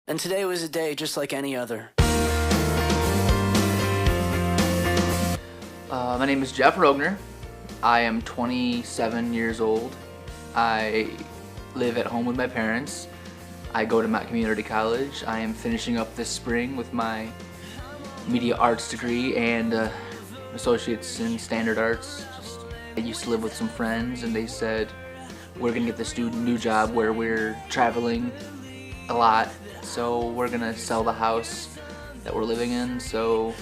And today was a day just like any other. My name is Jeff Rogner. I am 27 years old. I live at home with my parents. I go to Mott Community College. I am finishing up this spring with my media arts degree and associates in standard arts. I used to live with some friends and they said we're gonna get this new job where we're traveling a lot, so we're gonna sell the house that we're living in. So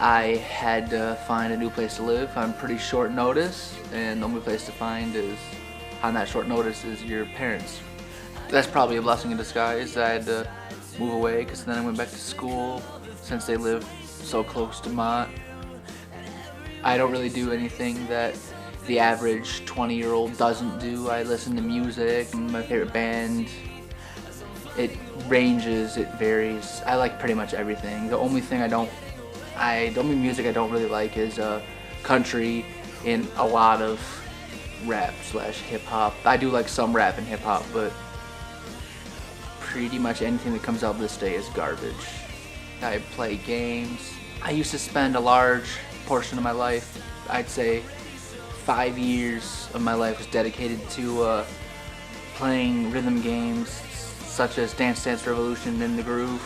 I had to find a new place to live on pretty short notice, and the only place to find is on that short notice is your parents. That's probably a blessing in disguise. I had to move away because then I went back to school since they live so close to Mott. I don't really do anything that the average 20-year-old doesn't do. I listen to music. My favorite band, it ranges, it varies. I like pretty much everything. The only music I don't really like is country and a lot of rap / hip hop. I do like some rap and hip hop, but pretty much anything that comes out this day is garbage. I play games. I used to spend a large portion of my life, I'd say 5 years of my life was dedicated to playing rhythm games such as Dance Dance Revolution and The Groove.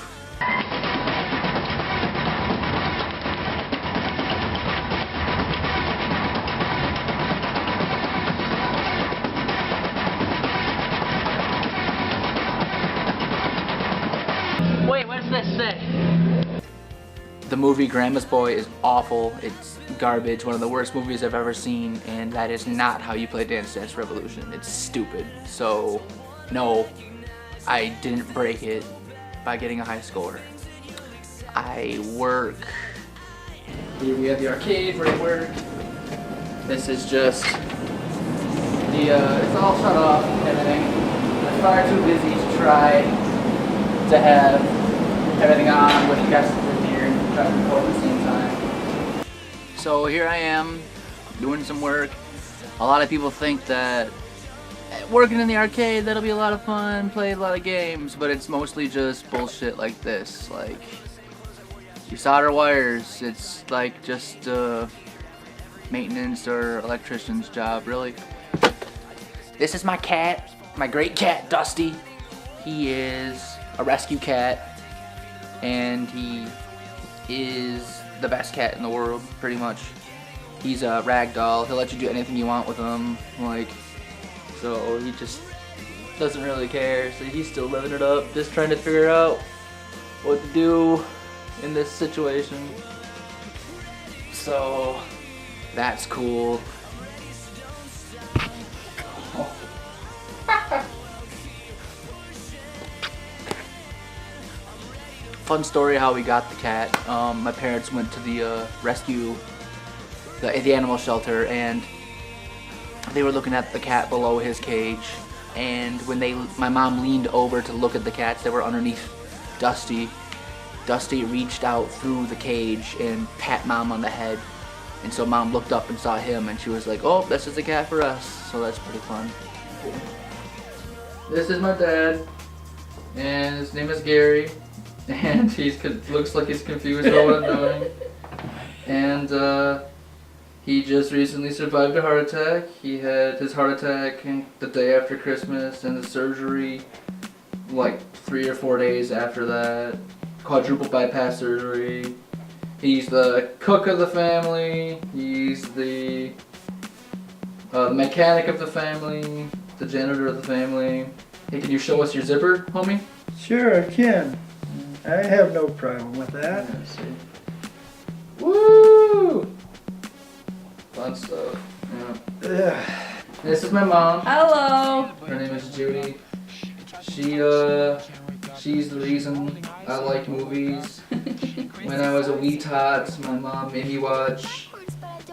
Wait, what does this say? The movie Grandma's Boy is awful. It's garbage, one of the worst movies I've ever seen, and that is not how you play Dance Dance Revolution. It's stupid. So, no, I didn't break it by getting a high score. I work. Here we have the arcade where I work. This is just it's all shut off and everything. I'm far too busy to try to have everything on with guests in here and try to record at the same time. So here I am doing some work. A lot of people think that working in the arcade, that'll be a lot of fun, play a lot of games, but it's mostly just bullshit like this. Like, you solder wires, it's like just a maintenance or electrician's job, really. This is my cat, my great cat, Dusty. He is a rescue cat, and he is the best cat in the world, pretty much. He's a ragdoll. He'll let you do anything you want with him, like, so he just doesn't really care. So he's still living it up, just trying to figure out what to do in this situation. So that's cool. Fun story how we got the cat. My parents went to the the animal shelter, and they were looking at the cat below his cage, and when my mom leaned over to look at the cats that were underneath Dusty, Dusty reached out through the cage and pat Mom on the head, and so Mom looked up and saw him, and she was like, "Oh, this is the cat for us." So that's pretty fun. This is my dad, and his name is Gary, and he looks like he's confused about what I'm doing, and he just recently survived a heart attack. He had his heart attack the day after Christmas, and the surgery like 3 or 4 days after that. Quadruple bypass surgery. He's the cook of the family. He's the mechanic of the family. The janitor of the family. Hey, can you show us your zipper, homie? Sure, I can. I have no problem with that. Let's see. Woo! Fun stuff. Yeah. This is my mom. Hello. Her name is Judy. She's the reason I like movies. When I was a wee tot, my mom made me watch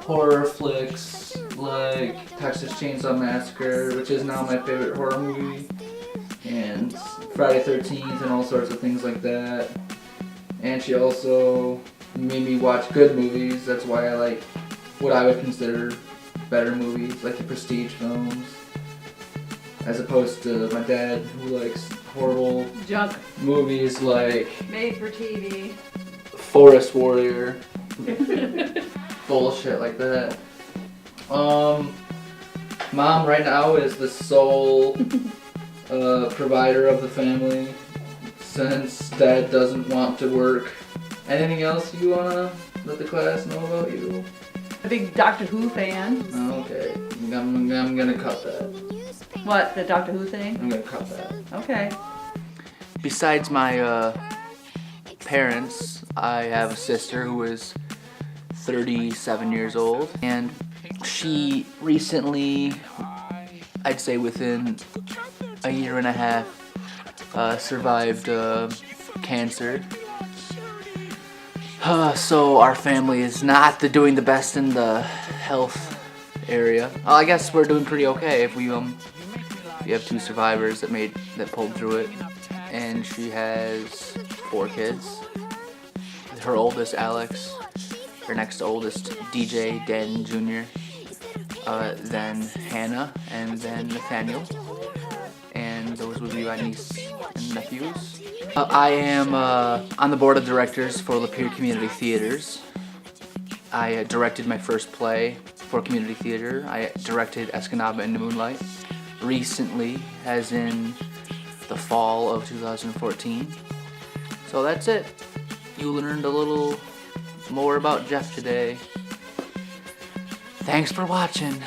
horror flicks like Texas Chainsaw Massacre, which is now my favorite horror movie, and Friday 13th and all sorts of things like that. And she also made me watch good movies. That's why I like what I would consider better movies, like the prestige films, as opposed to my dad, who likes horrible Junk. movies like Made for TV. Forest Warrior. Bullshit like that. Mom right now is the sole provider of the family since Dad doesn't want to work. Anything else you wanna let the class know about you? A big Doctor Who fan. Oh, okay, I'm gonna cut that. What, the Doctor Who thing? I'm gonna cut that. Okay. Besides my parents, I have a sister who is 37 years old, and she recently, I'd say within a year and a half, survived cancer. So our family is not doing the best in the health area. I guess we're doing pretty okay if we have 2 survivors that pulled through it, and she has 4 kids. Her oldest, Alex. Her next oldest, DJ, Dan Jr., then Hannah, and then Nathaniel. And those would be my niece and nephews. I am on the board of directors for Lapeer Community Theaters. I directed my first play for community theater. I directed Escanaba in the Moonlight recently, as in the fall of 2014. So that's it. You learned a little more about Jeff today. Thanks for watching.